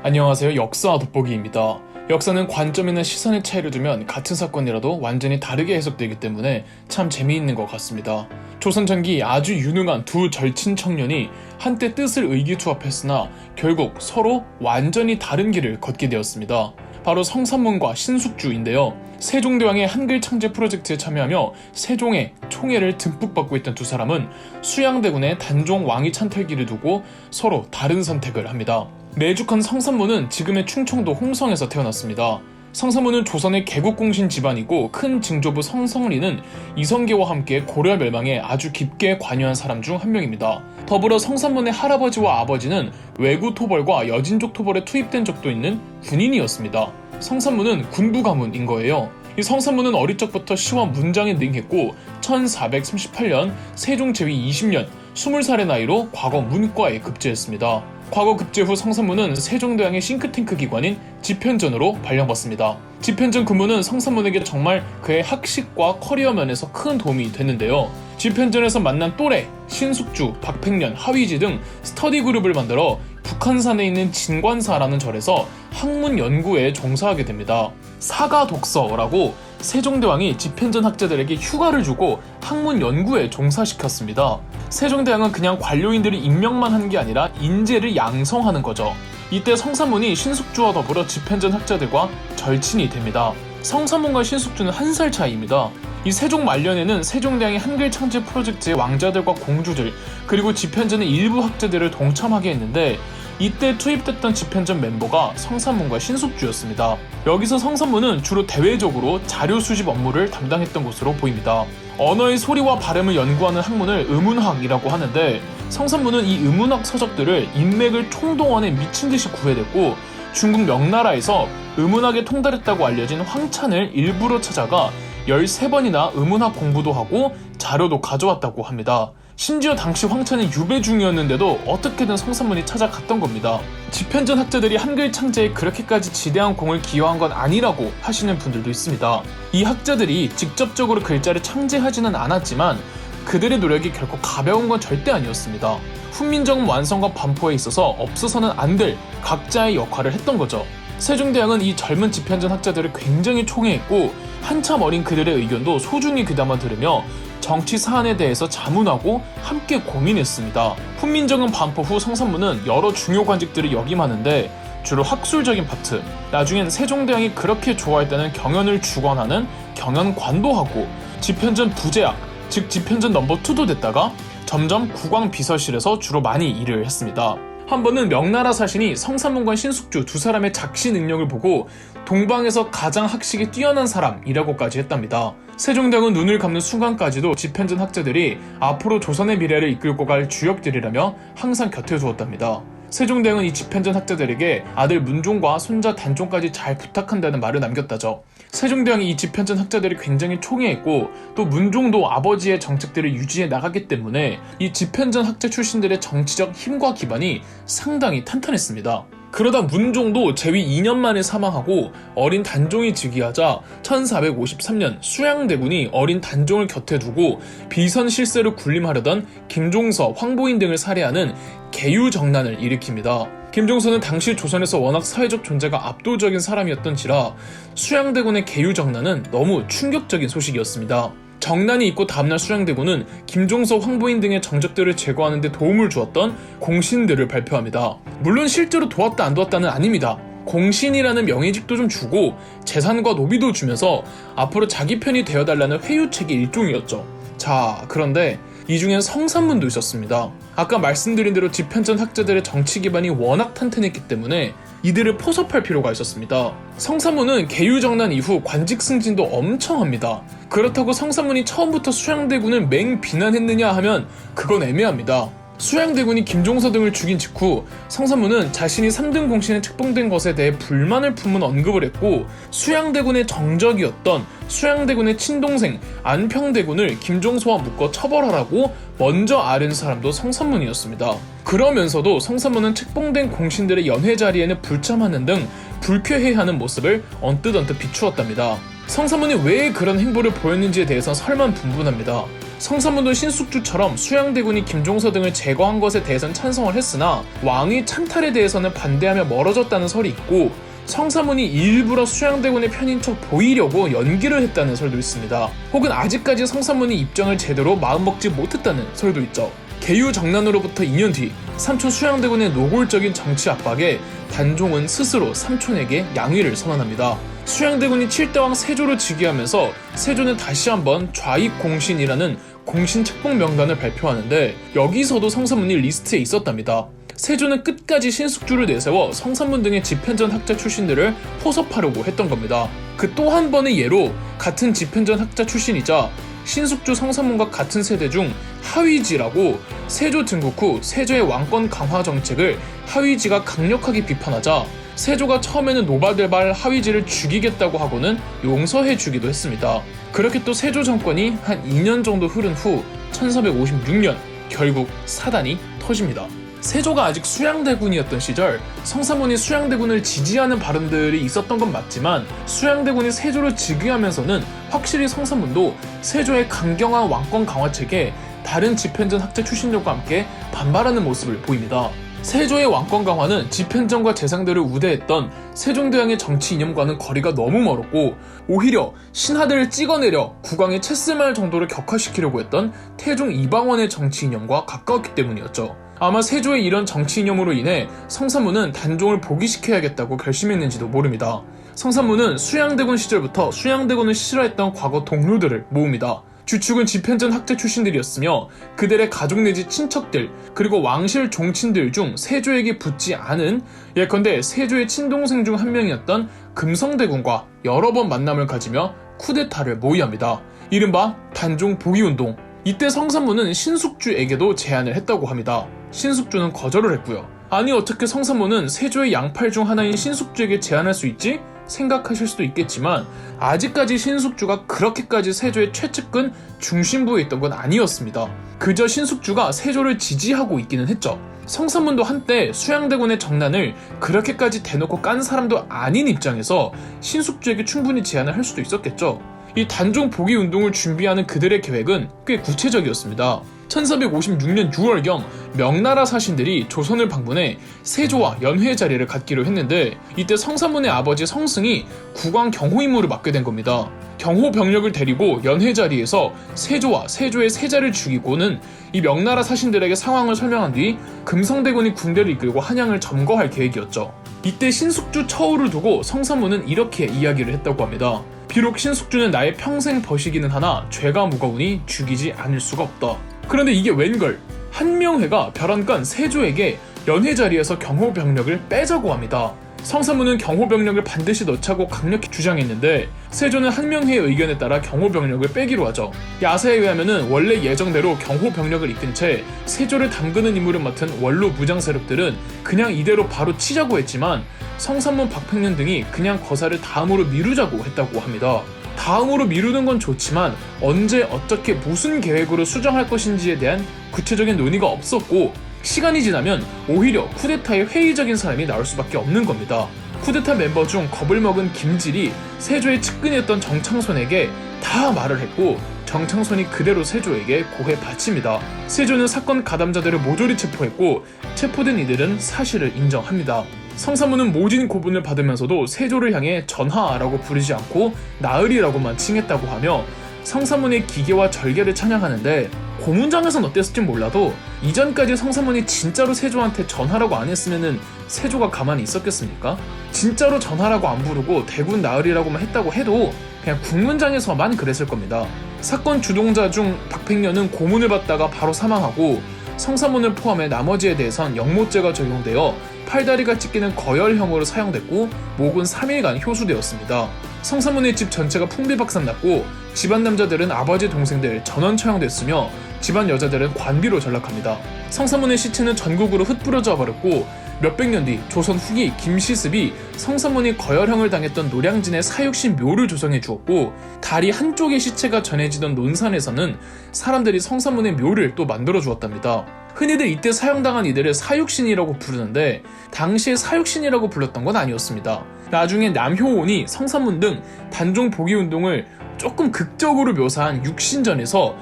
안녕하세요. 역사 돋보기입니다. 역사는 관점이나 시선의 차이를 두면 같은 사건이라도 완전히 다르게 해석되기 때문에 참 재미있는 것 같습니다. 조선 전기 아주 유능한 두 절친 청년이 한때 뜻을 의기투합했으나 결국 서로 완전히 다른 길을 걷게 되었습니다. 바로 성삼문과 신숙주인데요. 세종대왕의 한글 창제 프로젝트에 참여하며 세종의 총애를 듬뿍 받고 있던 두 사람은 수양대군의 단종 왕위 찬탈기를 두고 서로 다른 선택을 합니다. 매죽한 성삼문은 지금의 충청도 홍성에서 태어났습니다. 성삼문은 조선의 개국공신 집안이고 큰 증조부 성성리는 이성계와 함께 고려 멸망에 아주 깊게 관여한 사람 중 한 명입니다. 더불어 성삼문의 할아버지와 아버지는 왜구 토벌과 여진족 토벌에 투입된 적도 있는 군인이었습니다. 성삼문은 군부 가문인 거예요. 이 성삼문은 어릴 적부터 시와 문장에 능했고 1438년 세종 제위 20년 20살의 나이로 과거 문과에 급제했습니다. 과거 급제 후 성삼문은 세종대왕의 싱크탱크 기관인 집현전으로 발령받습니다. 집현전 근무는 성삼문에게 정말 그의 학식과 커리어 면에서 큰 도움이 됐는데요. 집현전에서 만난 또래, 신숙주, 박팽년, 하위지 등 스터디 그룹을 만들어 북한산에 있는 진관사라는 절에서 학문 연구에 종사하게 됩니다. 사가독서라고 세종대왕이 집현전 학자들에게 휴가를 주고 학문 연구에 종사시켰습니다. 세종대왕은 그냥 관료인들이 임명만 하는 게 아니라 인재를 양성하는 거죠. 이때 성삼문이 신숙주와 더불어 집현전 학자들과 절친이 됩니다. 성삼문과 신숙주는 1살 차이입니다. 이 세종 말년에는 세종대왕이 한글 창제 프로젝트의 왕자들과 공주들 그리고 집현전의 일부 학자들을 동참하게 했는데 이때 투입됐던 집현전 멤버가 성삼문과 신숙주였습니다. 여기서 성삼문은 주로 대외적으로 자료 수집 업무를 담당했던 것으로 보입니다. 언어의 소리와 발음을 연구하는 학문을 음운학이라고 하는데 성삼문은 이 음운학 서적들을 인맥을 총동원해 미친듯이 구해냈고 중국 명나라에서 음운학에 통달했다고 알려진 황찬을 일부러 찾아가 13번이나 음운학 공부도 하고 자료도 가져왔다고 합니다. 심지어 당시 황찬이 유배 중이었는데도 어떻게든 성삼문이 찾아갔던 겁니다. 집현전 학자들이 한글 창제에 그렇게까지 지대한 공을 기여한 건 아니라고 하시는 분들도 있습니다. 이 학자들이 직접적으로 글자를 창제하지는 않았지만 그들의 노력이 결코 가벼운 건 절대 아니었습니다. 훈민정음 완성과 반포에 있어서 없어서는 안 될 각자의 역할을 했던 거죠. 세종대왕은 이 젊은 집현전 학자들을 굉장히 총애했고 한참 어린 그들의 의견도 소중히 귀담아 들으며 정치 사안에 대해서 자문하고 함께 고민했습니다. 훈민정음 반포 후 성삼문은 여러 중요 관직들을 역임하는데 주로 학술적인 파트, 나중엔 세종대왕이 그렇게 좋아했다는 경연을 주관하는 경연관도 하고 집현전 부제학, 즉 집현전 넘버 2도 됐다가 점점 국왕비서실에서 주로 많이 일을 했습니다. 한 번은 명나라 사신이 성삼문과 신숙주 두 사람의 작시 능력을 보고 동방에서 가장 학식이 뛰어난 사람이라고까지 했답니다. 세종대왕은 눈을 감는 순간까지도 집현전 학자들이 앞으로 조선의 미래를 이끌고 갈 주역들이라며 항상 곁에 두었답니다. 세종대왕은 이 집현전 학자들에게 아들 문종과 손자 단종까지 잘 부탁한다는 말을 남겼다죠. 세종대왕이 이 집현전 학자들이 굉장히 총애했고 또 문종도 아버지의 정책들을 유지해 나가기 때문에 이 집현전 학자 출신들의 정치적 힘과 기반이 상당히 탄탄했습니다. 그러다 문종도 제위 2년 만에 사망하고 어린 단종이 즉위하자 1453년 수양대군이 어린 단종을 곁에 두고 비선 실세로 군림하려던 김종서, 황보인 등을 살해하는 계유정난을 일으킵니다. 김종서는 당시 조선에서 워낙 사회적 존재가 압도적인 사람이었던지라 수양대군의 계유정난은 너무 충격적인 소식이었습니다. 정난이 있고 다음날 수양대군은 김종서, 황보인 등의 정적들을 제거하는 데 도움을 주었던 공신들을 발표합니다. 물론 실제로 도왔다 안 도왔다는 아닙니다. 공신이라는 명예직도 좀 주고 재산과 노비도 주면서 앞으로 자기 편이 되어달라는 회유책의 일종이었죠. 자, 그런데 이 중엔 성삼문도 있었습니다. 아까 말씀드린 대로 집현전 학자들의 정치 기반이 워낙 탄탄했기 때문에 이들을 포섭할 필요가 있었습니다. 성삼문은 계유정난 이후 관직 승진도 엄청 합니다. 그렇다고 성삼문이 처음부터 수양대군을 맹비난했느냐 하면 그건 애매합니다. 수양대군이 김종서 등을 죽인 직후 성삼문은 자신이 3등 공신에 책봉된 것에 대해 불만을 품은 언급을 했고 수양대군의 정적이었던 수양대군의 친동생 안평대군을 김종서와 묶어 처벌하라고 먼저 아른 사람도 성삼문이었습니다. 그러면서도 성삼문은 책봉된 공신들의 연회 자리에는 불참하는 등 불쾌해하는 모습을 언뜻 비추었답니다. 성삼문이 왜 그런 행보를 보였는지에 대해서는 설만 분분합니다. 성산문도 신숙주처럼 수양대군이 김종서 등을 제거한 것에 대해선 찬성을 했으나 왕의 찬탈에 대해서는 반대하며 멀어졌다는 설이 있고, 성산문이 일부러 수양대군의 편인 척 보이려고 연기를 했다는 설도 있습니다. 혹은 아직까지 성산문이 입장을 제대로 마음먹지 못했다는 설도 있죠. 개유정난으로부터 2년 뒤 삼촌 수양대군의 노골적인 정치 압박에 단종은 스스로 삼촌에게 양위를 선언합니다. 수양대군이 7대왕 세조를 즉위하면서 세조는 다시 한번 좌익공신이라는 공신 책봉 명단을 발표하는데, 여기서도 성산문이 리스트에 있었답니다. 세조는 끝까지 신숙주를 내세워 성산문 등의 집현전 학자 출신들을 포섭하려고 했던 겁니다. 그 또 한 번의 예로 같은 집현전 학자 출신이자 신숙주 성산문과 같은 세대 중 하위지라고 세조 등국 후 세조의 왕권 강화 정책을 하위지가 강력하게 비판하자 세조가 처음에는 노발대발 하위지를 죽이겠다고 하고는 용서해주기도 했습니다. 그렇게 또 세조 정권이 한 2년 정도 흐른 후 1456년 결국 사단이 터집니다. 세조가 아직 수양대군이었던 시절 성산문이 수양대군을 지지하는 발언들이 있었던 건 맞지만, 수양대군이 세조를 즉위하면서는 확실히 성산문도 세조의 강경한 왕권 강화책에 다른 집현전 학자 출신들과 함께 반발하는 모습을 보입니다. 세조의 왕권 강화는 집현전과 재상들을 우대했던 세종대왕의 정치 이념과는 거리가 너무 멀었고, 오히려 신하들을 찍어내려 국왕의 채쓸말 정도로 격화시키려고 했던 태종 이방원의 정치 이념과 가까웠기 때문이었죠. 아마 세조의 이런 정치 이념으로 인해 성산문은 단종을 포기시켜야겠다고 결심했는지도 모릅니다. 성산문은 수양대군 시절부터 수양대군을 싫어했던 과거 동료들을 모읍니다. 주축은 집현전 학자 출신들이었으며 그들의 가족 내지 친척들, 그리고 왕실 종친들 중 세조에게 붙지 않은, 예컨대 세조의 친동생 중 한 명이었던 금성대군과 여러 번 만남을 가지며 쿠데타를 모의합니다. 이른바 단종 복위운동. 이때 성산문은 신숙주에게도 제안을 했다고 합니다. 신숙주는 거절을 했고요. 아니, 어떻게 성산문은 세조의 양팔 중 하나인 신숙주에게 제안할 수 있지? 생각하실 수도 있겠지만, 아직까지 신숙주가 그렇게까지 세조의 최측근 중심부에 있던 건 아니었습니다. 그저 신숙주가 세조를 지지하고 있기는 했죠. 성산문도 한때 수양대군의 정난을 그렇게까지 대놓고 깐 사람도 아닌 입장에서 신숙주에게 충분히 제안을 할 수도 있었겠죠. 이 단종 복위 운동을 준비하는 그들의 계획은 꽤 구체적이었습니다. 1456년 6월경 명나라 사신들이 조선을 방문해 세조와 연회 자리를 갖기로 했는데, 이때 성산문의 아버지 성승이 국왕 경호 임무를 맡게 된 겁니다. 경호 병력을 데리고 연회 자리에서 세조와 세조의 세자를 죽이고는 이 명나라 사신들에게 상황을 설명한 뒤 금성대군이 군대를 이끌고 한양을 점거할 계획이었죠. 이때 신숙주 처우를 두고 성산문은 이렇게 이야기를 했다고 합니다. 비록 신숙주는 나의 평생 벗이기는 하나 죄가 무거우니 죽이지 않을 수가 없다. 그런데 이게 웬걸, 한명회가 벼랑간 세조에게 연회 자리에서 경호 병력을 빼자고 합니다. 성산문은 경호 병력을 반드시 넣자고 강력히 주장했는데, 세조는 한명회의 의견에 따라 경호 병력을 빼기로 하죠. 야사에 의하면 원래 예정대로 경호 병력을 이끈 채 세조를 담그는 임무를 맡은 원로 무장 세력들은 그냥 이대로 바로 치자고 했지만, 성산문, 박팽년 등이 그냥 거사를 다음으로 미루자고 했다고 합니다. 다음으로 미루는 건 좋지만 언제 어떻게 무슨 계획으로 수정할 것인지에 대한 구체적인 논의가 없었고, 시간이 지나면 오히려 쿠데타에 회의적인 사람이 나올 수밖에 없는 겁니다. 쿠데타 멤버 중 겁을 먹은 김질이 세조의 측근이었던 정창손에게 다 말을 했고, 정창손이 그대로 세조에게 고해 바칩니다. 세조는 사건 가담자들을 모조리 체포했고, 체포된 이들은 사실을 인정합니다. 성산문은 모진 고분을 받으면서도 세조를 향해 전하라고 부르지 않고 나으리라고만 칭했다고 하며, 성산문의 기계와 절개를 찬양하는데, 고문장에선 어땠을진 몰라도 이전까지 성산문이 진짜로 세조한테 전하라고 안 했으면은 세조가 가만히 있었겠습니까? 진짜로 전하라고 안 부르고 대군 나으리라고만 했다고 해도 그냥 국문장에서만 그랬을 겁니다. 사건 주동자 중 박팽년은 고문을 받다가 바로 사망하고, 성산문을 포함해 나머지에 대해선 영모죄가 적용되어 팔다리가 찢기는 거열형으로 사용됐고, 목은 3일간 효수되었습니다. 성산문의 집 전체가 풍비박산났고, 집안 남자들은 아버지 동생들 전원 처형됐으며 집안 여자들은 관비로 전락합니다. 성산문의 시체는 전국으로 흩뿌려져 버렸고, 몇백 년 뒤 조선 후기 김시습이 성산문이 거열형을 당했던 노량진의 사육신 묘를 조성해 주었고, 다리 한쪽의 시체가 전해지던 논산에서는 사람들이 성산문의 묘를 또 만들어 주었답니다. 흔히들 이때 사형당한 이들을 사육신이라고 부르는데, 당시에 사육신이라고 불렀던 건 아니었습니다. 나중에 남효온이 성산문 등 단종 복위운동을 조금 극적으로 묘사한 육신전에서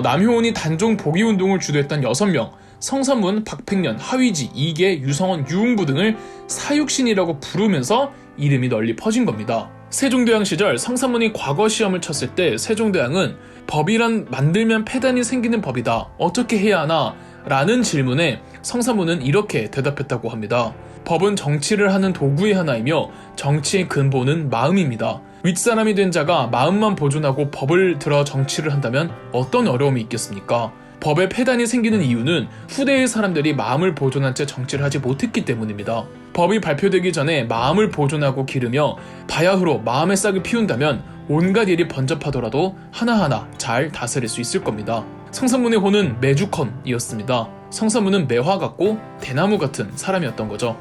남효원이 단종 복위운동을 주도했던 6명, 성삼문, 박팽년, 하위지, 이계, 유성원, 유흥부 등을 사육신이라고 부르면서 이름이 널리 퍼진 겁니다. 세종대왕 시절 성삼문이 과거 시험을 쳤을 때 세종대왕은 법이란 만들면 폐단이 생기는 법이다. 어떻게 해야 하나? 라는 질문에 성삼문은 이렇게 대답했다고 합니다. 법은 정치를 하는 도구의 하나이며 정치의 근본은 마음입니다. 윗사람이 된 자가 마음만 보존하고 법을 들어 정치를 한다면 어떤 어려움이 있겠습니까? 법에 폐단이 생기는 이유는 후대의 사람들이 마음을 보존한 채 정치를 하지 못했기 때문입니다. 법이 발표되기 전에 마음을 보존하고 기르며 바야흐로 마음의 싹을 피운다면 온갖 일이 번잡하더라도 하나하나 잘 다스릴 수 있을 겁니다. 성삼문의 호는 매주컨이었습니다. 성삼문은 매화 같고 대나무 같은 사람이었던 거죠.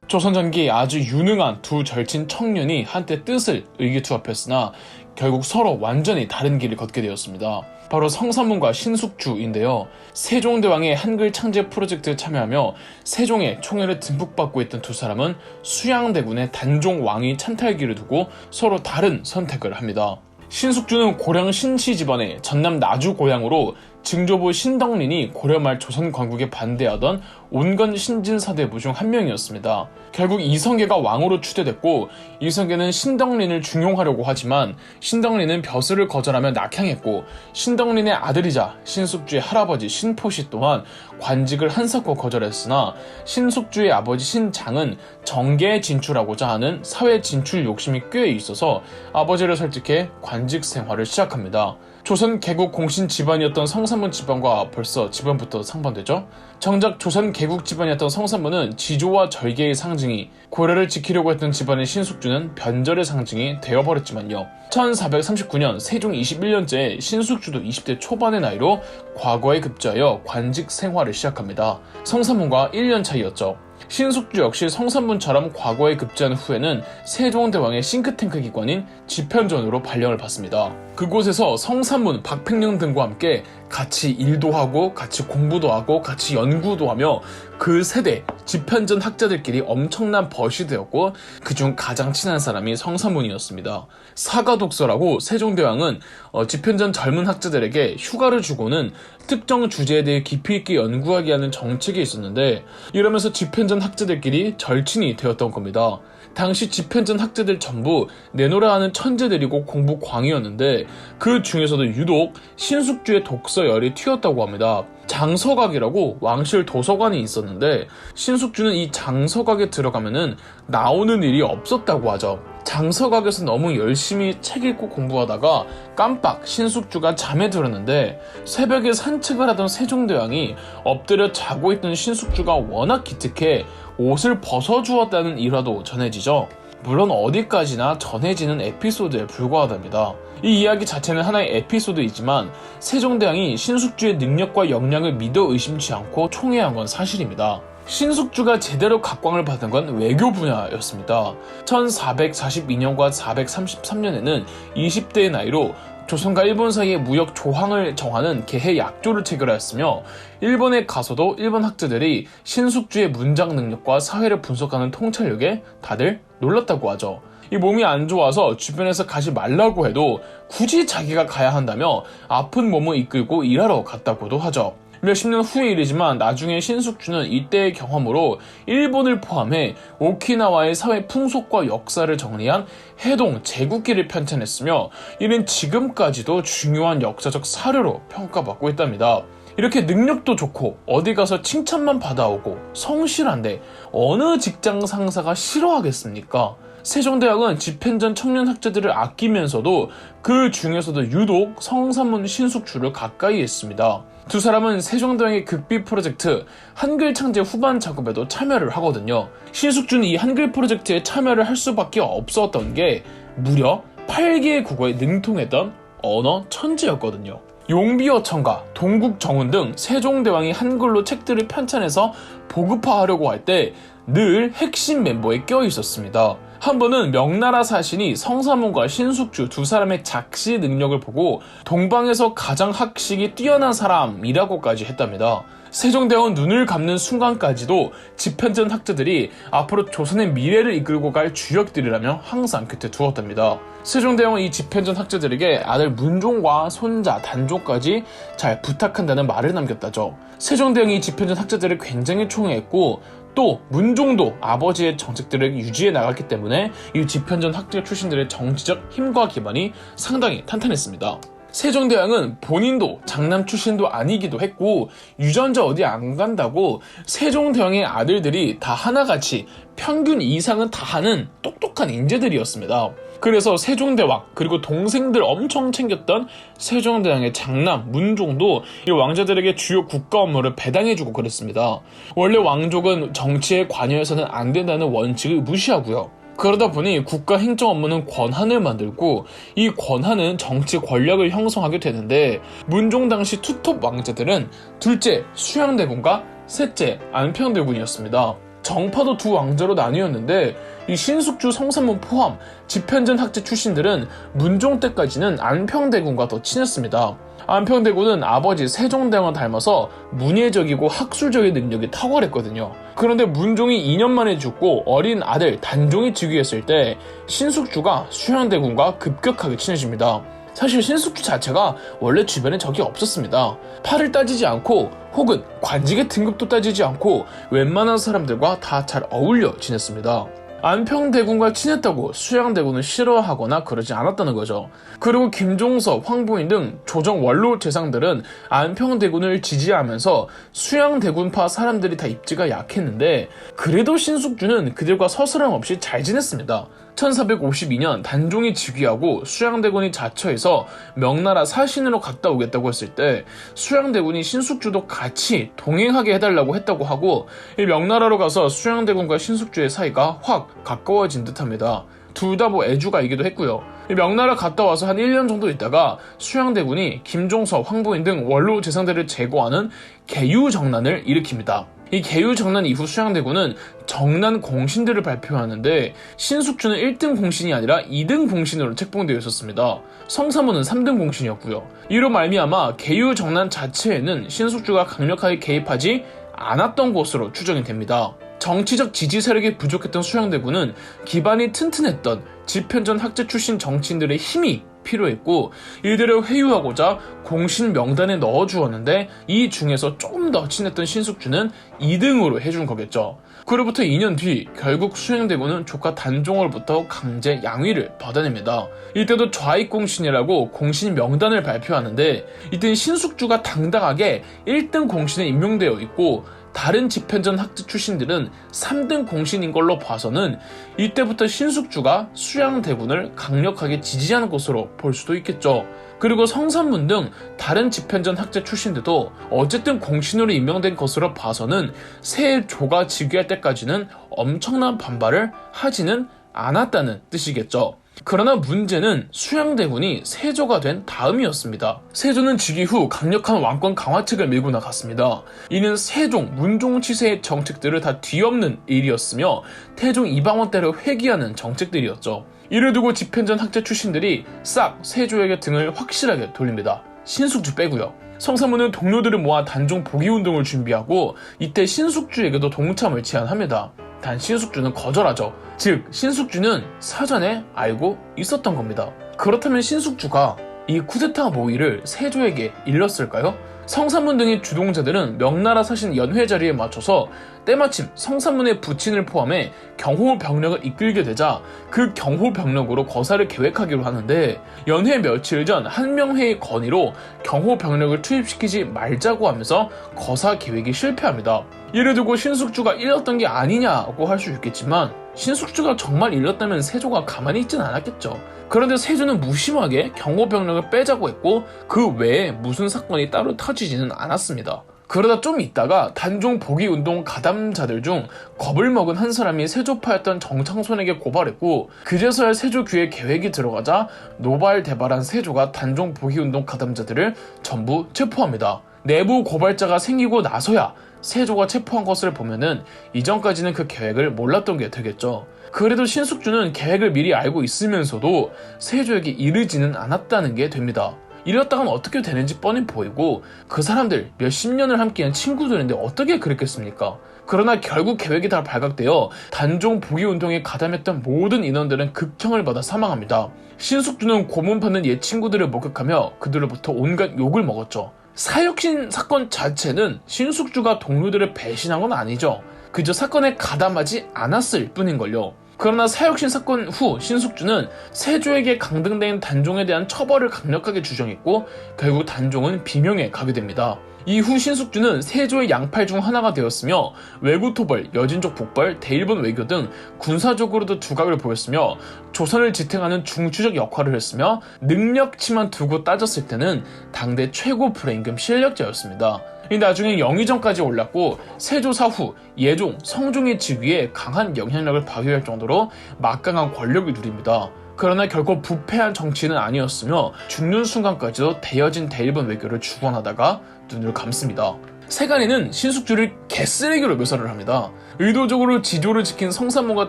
조선 전기 아주 유능한 두 절친 청년이 한때 뜻을 의기투합했으나 결국 서로 완전히 다른 길을 걷게 되었습니다. 바로 성삼문과 신숙주인데요. 세종대왕의 한글 창제 프로젝트에 참여하며 세종의 총애를 듬뿍 받고 있던 두 사람은 수양대군의 단종 왕위 찬탈기를 두고 서로 다른 선택을 합니다. 신숙주는 고령 신씨 집안의 전남 나주 고향으로 증조부 신덕린이 고려 말 조선 건국에 반대하던 온건 신진사대부 중 한 명이었습니다. 결국 이성계가 왕으로 추대됐고 이성계는 신덕린을 중용하려고 하지만 신덕린은 벼슬을 거절하며 낙향했고 신덕린의 아들이자 신숙주의 할아버지 신포시 또한 관직을 한사코 거절했으나 신숙주의 아버지 신장은 정계에 진출하고자 하는 사회 진출 욕심이 꽤 있어서 아버지를 설득해 관직 생활을 시작합니다. 조선 개국 공신 집안이었던 성삼문 집안과 벌써 집안부터 상반되죠. 정작 조선 개국 집안이었던 성삼문은 지조와 절개의 상징이, 고려를 지키려고 했던 집안의 신숙주는 변절의 상징이 되어버렸지만요. 1439년 세종 21년째에 신숙주도 20대 초반의 나이로 과거에 급제하여 관직 생활을 시작합니다. 성삼문과 1년 차이였죠. 신숙주 역시 성삼문처럼 과거에 급제한 후에는 세종대왕의 싱크탱크 기관인 집현전으로 발령을 받습니다. 그곳에서 성삼문, 박팽령 등과 함께 같이 일도 하고 같이 공부도 하고 같이 연구도 하며 그 세대 집현전 학자들끼리 엄청난 벗이 되었고 그중 가장 친한 사람이 성삼문이었습니다. 사가독서라고 세종대왕은 집현전 젊은 학자들에게 휴가를 주고는 특정 주제에 대해 깊이 있게 연구하게 하는 정책이 있었는데 이러면서 집현전 학자들끼리 절친이 되었던 겁니다. 당시 집현전 학자들 전부 내노라 하는 천재들이고 공부 광이었는데 그 중에서도 유독 신숙주의 독서열이 튀었다고 합니다. 장서각이라고 왕실 도서관이 있었는데 신숙주는 이 장서각에 들어가면은 나오는 일이 없었다고 하죠. 장서각에서 너무 열심히 책 읽고 공부하다가 깜빡 신숙주가 잠에 들었는데 새벽에 산책을 하던 세종대왕이 엎드려 자고 있던 신숙주가 워낙 기특해 옷을 벗어주었다는 일화도 전해지죠. 물론 어디까지나 전해지는 에피소드에 불과하답니다. 이 이야기 자체는 하나의 에피소드이지만 세종대왕이 신숙주의 능력과 역량을 믿어 의심치 않고 총애한 건 사실입니다. 신숙주가 제대로 각광을 받은 건 외교 분야였습니다. 1442년과 433년에는 20대의 나이로 조선과 일본 사이의 무역 조항을 정하는 개해 약조를 체결하였으며 일본에 가서도 일본 학자들이 신숙주의 문장 능력과 사회를 분석하는 통찰력에 다들 놀랐다고 하죠. 이 몸이 안 좋아서 주변에서 가지 말라고 해도 굳이 자기가 가야 한다며 아픈 몸을 이끌고 일하러 갔다고도 하죠. 몇십 년 후의 일이지만 나중에 신숙주는 이때의 경험으로 일본을 포함해 오키나와의 사회 풍속과 역사를 정리한 해동 제국기를 편찬했으며 이는 지금까지도 중요한 역사적 사료로 평가받고 있답니다. 이렇게 능력도 좋고 어디 가서 칭찬만 받아오고 성실한데 어느 직장 상사가 싫어하겠습니까? 세종대왕은 집현전 청년 학자들을 아끼면서도 그 중에서도 유독 성삼문 신숙주를 가까이 했습니다. 두 사람은 세종대왕의 극비 프로젝트 한글 창제 후반 작업에도 참여를 하거든요. 신숙주는 이 한글 프로젝트에 참여를 할 수밖에 없었던 게 무려 8개의 국어에 능통했던 언어 천재였거든요. 용비어천가, 동국정운 등 세종대왕이 한글로 책들을 편찬해서 보급화하려고 할 때 늘 핵심 멤버에 껴 있었습니다. 한 번은 명나라 사신이 성삼문과 신숙주 두 사람의 작시 능력을 보고 동방에서 가장 학식이 뛰어난 사람이라고까지 했답니다. 세종대왕은 눈을 감는 순간까지도 집현전 학자들이 앞으로 조선의 미래를 이끌고 갈 주역들이라며 항상 곁에 두었답니다. 세종대왕은 이 집현전 학자들에게 아들 문종과 손자 단종까지 잘 부탁한다는 말을 남겼다죠. 세종대왕이 이 집현전 학자들을 굉장히 총애했고 또 문종도 아버지의 정책들을 유지해 나갔기 때문에 이 집현전 학자 출신들의 정치적 힘과 기반이 상당히 탄탄했습니다. 세종대왕은 본인도 장남 출신도 아니기도 했고 유전자 어디 안 간다고 세종대왕의 아들들이 다 하나같이 평균 이상은 다 하는 똑똑한 인재들이었습니다. 그래서 세종대왕 그리고 동생들 엄청 챙겼던 세종대왕의 장남 문종도 이 왕자들에게 주요 국가 업무를 배당해주고 그랬습니다. 원래 왕족은 정치에 관여해서는 안 된다는 원칙을 무시하고요. 그러다 보니 국가 행정 업무는 권한을 만들고 이 권한은 정치 권력을 형성하게 되는데 문종 당시 투톱 왕자들은 둘째 수양대군과 셋째 안평대군이었습니다. 정파도 두 왕자로 나뉘었는데 이 신숙주 성삼문 포함 집현전 학자 출신들은 문종 때까지는 안평대군과 더 친했습니다. 안평대군은 아버지 세종대왕을 닮아서 문예적이고 학술적인 능력이 탁월했거든요. 그런데 문종이 2년 만에 죽고 어린 아들 단종이 즉위했을 때 신숙주가 수양대군과 급격하게 친해집니다. 사실 신숙주 자체가 원래 주변에 적이 없었습니다. 팔을 따지지 않고 혹은 관직의 등급도 따지지 않고 웬만한 사람들과 다 잘 어울려 지냈습니다. 안평대군과 친했다고 수양대군은 싫어하거나 그러지 않았다는 거죠. 그리고 김종서, 황보인 등 조정 원로 재상들은 안평대군을 지지하면서 수양대군파 사람들이 다 입지가 약했는데 그래도 신숙주는 그들과 서스럼 없이 잘 지냈습니다. 1452년 단종이 즉위하고 수양대군이 자처해서 명나라 사신으로 갔다 오겠다고 했을 때 수양대군이 신숙주도 같이 동행하게 해달라고 했다고 하고 이 명나라로 가서 수양대군과 신숙주의 사이가 확 가까워진 듯합니다. 둘 다 애주가이기도 했고요. 명나라 갔다 와서 한 1년 정도 있다가 수양대군이 김종서, 황보인 등 원로 재상들을 제거하는 개유정난을 일으킵니다. 이 개유정난 이후 수양대군은 정난 공신들을 발표하는데 신숙주는 1등 공신이 아니라 2등 공신으로 책봉되어 있었습니다. 성사문은 3등 공신이었고요. 이로 말미암아 개유정난 자체에는 신숙주가 강력하게 개입하지 않았던 것으로 추정이 됩니다. 정치적 지지 세력이 부족했던 수양대군은 기반이 튼튼했던 집현전 학자 출신 정치인들의 힘이 필요했고 이들을 회유하고자 공신 명단에 넣어주었는데 이 중에서 조금 더 친했던 신숙주는 2등으로 해준 거겠죠. 그로부터 2년 뒤 결국 수양대군은 조카 단종으로부터 강제 양위를 받아냅니다. 이때도 좌익공신이라고 공신 명단을 발표하는데 이때는 신숙주가 당당하게 1등 공신에 임명되어 있고 다른 집현전 학자 출신들은 3등 공신인 걸로 봐서는 이때부터 신숙주가 수양대군을 강력하게 지지하는 것으로 볼 수도 있겠죠. 그리고 성삼문 등 다른 집현전 학자 출신들도 어쨌든 공신으로 임명된 것으로 봐서는 세조가 즉위할 때까지는 엄청난 반발을 하지는 않았다는 뜻이겠죠. 그러나 문제는 수양대군이 세조가 된 다음이었습니다. 세조는 즉위 후 강력한 왕권 강화책을 밀고 나갔습니다. 이는 세종, 문종 치세의 정책들을 다 뒤엎는 일이었으며 태종 이방원 때를 회귀하는 정책들이었죠. 이를 두고 집현전 학자 출신들이 싹 세조에게 등을 확실하게 돌립니다. 신숙주 빼고요. 성사문은 동료들을 모아 단종 복위운동을 준비하고 이때 신숙주에게도 동참을 제안합니다. 단 신숙주는 거절하죠. 즉 신숙주는 사전에 알고 있었던 겁니다. 그렇다면 신숙주가 이 쿠데타 모의를 세조에게 일렀을까요? 성삼문 등의 주동자들은 명나라 사신 연회 자리에 맞춰서 때마침 성삼문의 부친을 포함해 경호 병력을 이끌게 되자 그 경호 병력으로 거사를 계획하기로 하는데 연회 며칠 전 한명회의 건의로 경호 병력을 투입시키지 말자고 하면서 거사 계획이 실패합니다. 이를 두고 신숙주가 일렀던 게 아니냐고 할 수 있겠지만 신숙주가 정말 일렀다면 세조가 가만히 있진 않았겠죠. 그런데 세조는 무심하게 경호 병력을 빼자고 했고 그 외에 무슨 사건이 따로 터지지는 않았습니다. 그러다 좀 있다가 단종 복위운동 가담자들 중 겁을 먹은 한 사람이 세조파였던 정창손에게 고발했고 그제서야 세조 귀에 계획이 들어가자 노발대발한 세조가 단종 복위운동 가담자들을 전부 체포합니다. 내부 고발자가 생기고 나서야 세조가 체포한 것을 보면은 이전까지는 그 계획을 몰랐던 게 되겠죠. 그래도 신숙주는 계획을 미리 알고 있으면서도 세조에게 이르지는 않았다는 게 됩니다. 이랬다가는 어떻게 되는지 뻔히 보이고 그 사람들 몇십 년을 함께한 친구들인데 어떻게 그랬겠습니까? 그러나 결국 계획이 다 발각되어 단종 포기 운동에 가담했던 모든 인원들은 극형을 받아 사망합니다. 신숙주는 고문받는 옛 친구들을 목격하며 그들로부터 온갖 욕을 먹었죠. 사육신 사건 자체는 신숙주가 동료들을 배신한 건 아니죠. 그저 사건에 가담하지 않았을 뿐인걸요. 그러나 사육신 사건 후 신숙주는 세조에게 강등된 단종에 대한 처벌을 강력하게 주장했고 결국 단종은 비명에 가게 됩니다. 이후 신숙주는 세조의 양팔 중 하나가 되었으며 외구토벌, 여진족 북벌, 대일본 외교 등 군사적으로도 두각을 보였으며 조선을 지탱하는 중추적 역할을 했으며 능력치만 두고 따졌을 때는 당대 최고 불임금 실력자였습니다. 나중에 영의정까지 올랐고 세조 사후 예종, 성종의 직위에 강한 영향력을 발휘할 정도로 막강한 권력을 누립니다. 그러나 결코 부패한 정치는 아니었으며 죽는 순간까지도 대여진 대일본 외교를 주관하다가 눈을 감습니다. 세간에는 신숙주를 개쓰레기로 묘사를 합니다. 의도적으로 지조를 지킨 성산모가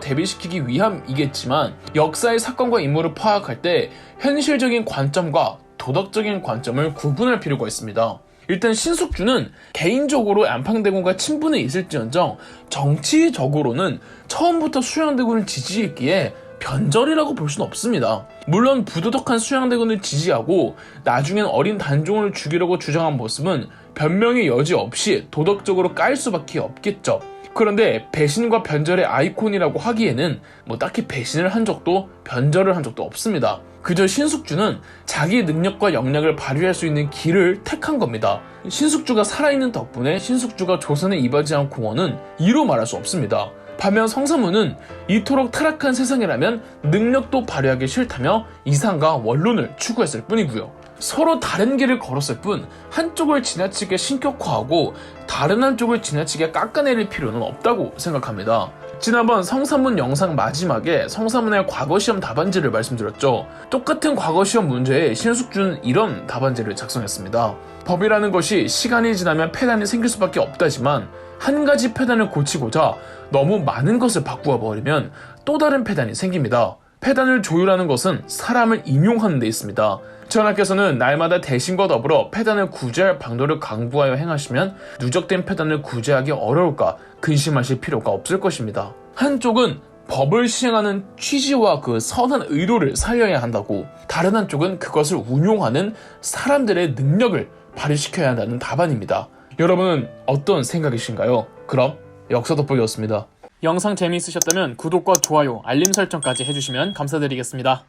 대비시키기 위함이겠지만 역사의 사건과 인물을 파악할 때 현실적인 관점과 도덕적인 관점을 구분할 필요가 있습니다. 일단 신숙주는 개인적으로 안팡대군과 친분이 있을지언정 정치적으로는 처음부터 수양대군을 지지했기에 변절이라고 볼 수는 없습니다. 물론 부도덕한 수양대군을 지지하고 나중엔 어린 단종을 죽이려고 주장한 모습은 변명의 여지 없이 도덕적으로 깔 수밖에 없겠죠. 그런데 배신과 변절의 아이콘이라고 하기에는 딱히 배신을 한 적도 변절을 한 적도 없습니다. 그저 신숙주는 자기 능력과 역량을 발휘할 수 있는 길을 택한 겁니다. 신숙주가 살아있는 덕분에 신숙주가 조선에 이바지한 공헌은 이루 말할 수 없습니다. 반면 성사무는 이토록 타락한 세상이라면 능력도 발휘하기 싫다며 이상과 원론을 추구했을 뿐이고요. 서로 다른 길을 걸었을 뿐 한쪽을 지나치게 신격화하고 다른 한쪽을 지나치게 깎아내릴 필요는 없다고 생각합니다. 지난번 성사문 영상 마지막에 성사문의 과거시험 답안지를 말씀드렸죠. 똑같은 과거시험 문제에 신숙주는 이런 답안지를 작성했습니다. 법이라는 것이 시간이 지나면 폐단이 생길 수밖에 없다지만 한 가지 폐단을 고치고자 너무 많은 것을 바꾸어 버리면 또 다른 폐단이 생깁니다. 폐단을 조율하는 것은 사람을 임용하는 데 있습니다. 전하께서는 날마다 대신과 더불어 폐단을 구제할 방도를 강구하여 행하시면 누적된 폐단을 구제하기 어려울까 근심하실 필요가 없을 것입니다. 한쪽은 법을 시행하는 취지와 그 선한 의도를 살려야 한다고, 다른 한쪽은 그것을 운용하는 사람들의 능력을 발휘시켜야 한다는 답안입니다. 여러분은 어떤 생각이신가요? 그럼 역사 돋보기였습니다. 영상 재미있으셨다면 구독과 좋아요, 알림 설정까지 해주시면 감사드리겠습니다.